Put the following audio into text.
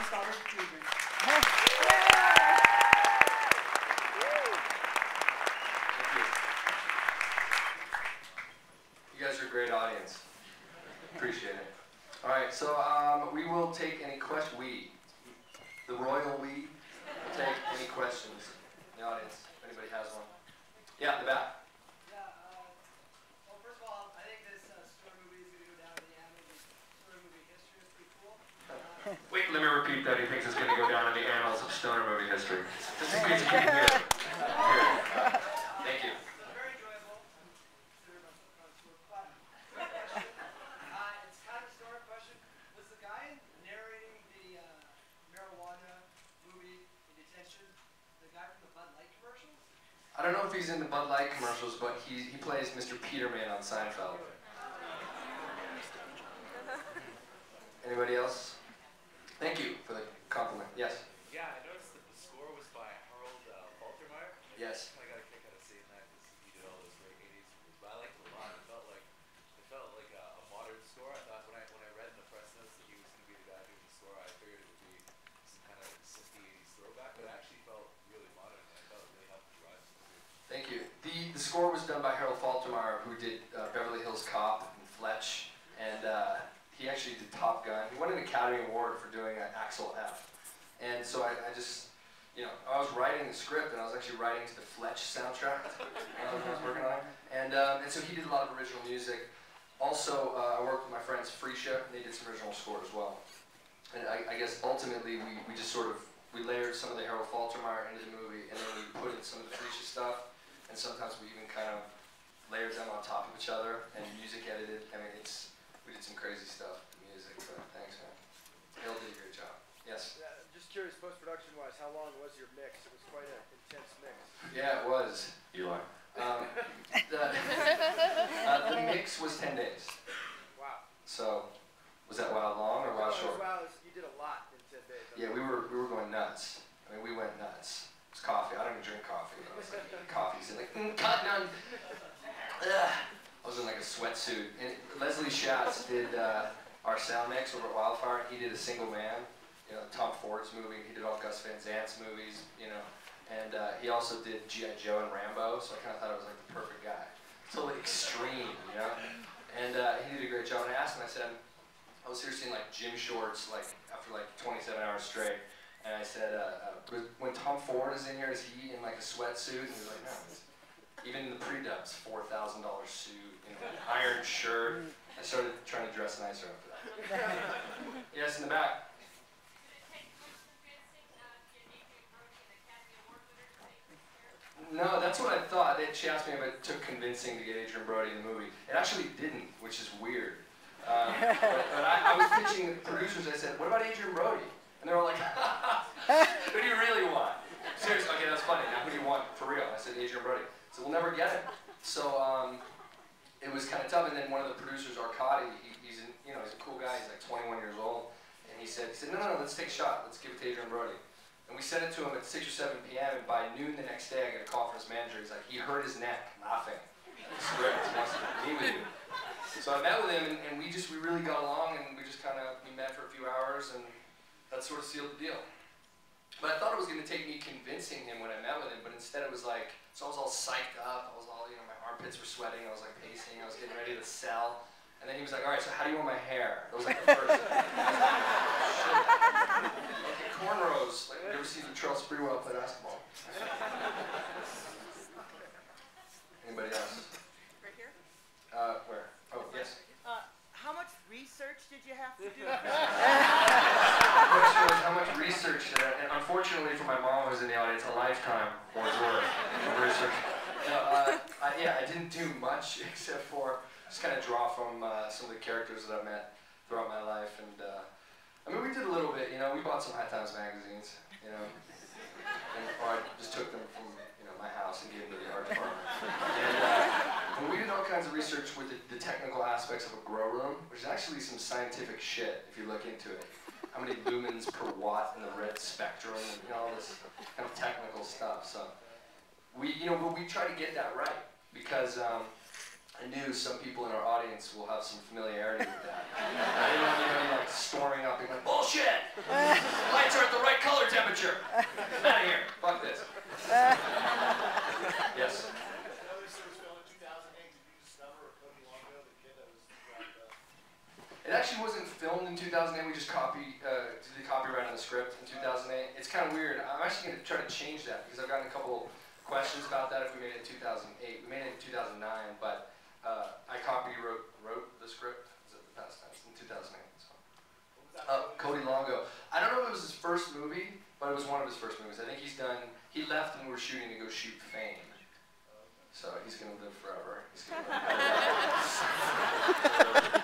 Stalberg Jr. You guys are a great audience. Appreciate it. All right, so we will take any questions. The royal we, will take any questions in the audience. If anybody has one. Yeah, in the back. Yeah, well, first of all, I think this story movie is going to go down in the annals of story movie history. It's pretty cool. Wait, let me repeat that. He thinks it's going to go down in the annals of stoner movie history. Just in case you can't hear it. Thank you. Very enjoyable. Consider myself connoisseur, but it's kind of a story question. Was the guy narrating the marijuana movie in detention the guy from the Bud Light commercials? I don't know if he's in the Bud Light commercials, but he plays Mr. Peterman on Seinfeld. Anybody else? Thank you for the compliment. Yes? Yeah, I noticed that the score was by Harold Faltermeyer. Yes. I got a kick out of seeing that because he did all those great 80s movies. But I liked it a lot. It felt like a modern score. I thought when I read in the press notes that he was going to be the guy doing the score, I figured it would be some kind of 60s, 80s throwback. But it actually felt really modern, and I thought it really helped drive the movie. Thank you. The score was done by Harold Faltermeyer, who did Beverly Hills Cop and Fletch, and he actually did Top Gun. He won an Academy Award for doing Axel F. And so I just, I was writing the script, and I was actually writing to the Fletch soundtrack I was working on. And so he did a lot of original music. Also, I worked with my friends Freesha, and they did some original score as well. And I guess ultimately we just sort of, we layered some of the Harold Faltermeyer into the movie, and then we put in some of the Freesha stuff, and sometimes we even kind of layered them on top of each other and music edited. I mean, we did some crazy stuff with music, but thanks, man. Harold did a great job. Yes? Yeah, just curious, post-production wise, how long was your mix? It was quite an intense mix. Yeah, it was. Eli. The mix was 10 days. Wow. So, was that wild long or wild short? Wow, you did a lot in 10 days. Yeah, we were going nuts. I mean, we went nuts. It was coffee. I don't even drink coffee. I was like, coffee's in like, cut none. I was in like a sweatsuit. And Leslie Schatz did our sound mix over at Wildfire. He did A Single Man, Tom Ford's movie. He did all Gus Van Sant's movies, and he also did G.I. Joe and Rambo. So I kind of thought it was like the perfect guy. Totally extreme, And he did a great job. And I asked him, I said, I was seriously in like gym shorts, like after like 27 hours straight. And I said, when Tom Ford is in here, is he in like a sweatsuit? And he was like, no. Even in the pre-dubs, $4,000 suit, iron shirt. I started trying to dress nicer after that. Yes, in the back. No, that's what I thought. She asked me if it took convincing to get Adrian Brody in the movie. It actually didn't, which is weird. But I was pitching the producers. I said, what about Adrian Brody? And they were like, who do you really want? Seriously, okay, that's funny. Now, who do you want for real? I said, Adrian Brody. So we'll never get it. So it was kind of tough. And then one of the producers, Arcadi, he's a cool guy. He's like 21 years old. And he said, no, let's take a shot. Let's give it to Adrian Brody. And we sent it to him at 6 or 7 p.m. And by noon the next day, I get a call from his manager. He's like, he hurt his neck laughing. I swear, he wants to meet with you. So I met with him, and we really got along, and we met for a few hours, and that sort of sealed the deal. But I thought it was going to take me convincing him when I met with him, but instead it was like, so I was all psyched up, I was all, my armpits were sweating, I was like pacing, I was getting ready to sell, and then he was like, all right, so how do you want my hair? That was like the first thing. Okay, cornrows, like I've never seen Charles Sprewell play basketball. Anybody else? Right here? Where? Oh, yes. How much research did you have to do? The question was, how much research did I, and unfortunately for my mom who's in the audience, a lifetime was worth of research. I didn't do much except for just kind of draw from some of the characters that I met throughout my life, and I mean, we did a little bit, we bought some High Times magazines, or I just took them from, my house and gave them to the art department. And we did all kinds of research with the technical aspects of a grow room, which is actually some scientific shit if you look into it. How many lumens per watt in the red spectrum, and all this kind of technical stuff. So we, but we try to get that right because I knew some people in our audience will have some familiarity with that. I didn't want anybody like storming up being like, bullshit! Lights are at the right color temperature! Get out of here! Fuck this. Yes? I know this was filmed in 2008. Did you discover Cody Longo, the kid that was dropped up? It actually wasn't filmed in 2008. We just did the copyright on the script in 2008. It's kind of weird. I'm actually going to try to change that because I've gotten a couple questions about that if we made it in 2008. We made it in 2009, but I wrote the script. Is it the past tense? In 2008. So. Cody Longo. I don't know if it was his first movie, but it was one of his first movies. I think he left and we were shooting to go shoot Fame. So he's going to live forever. He's going to live forever.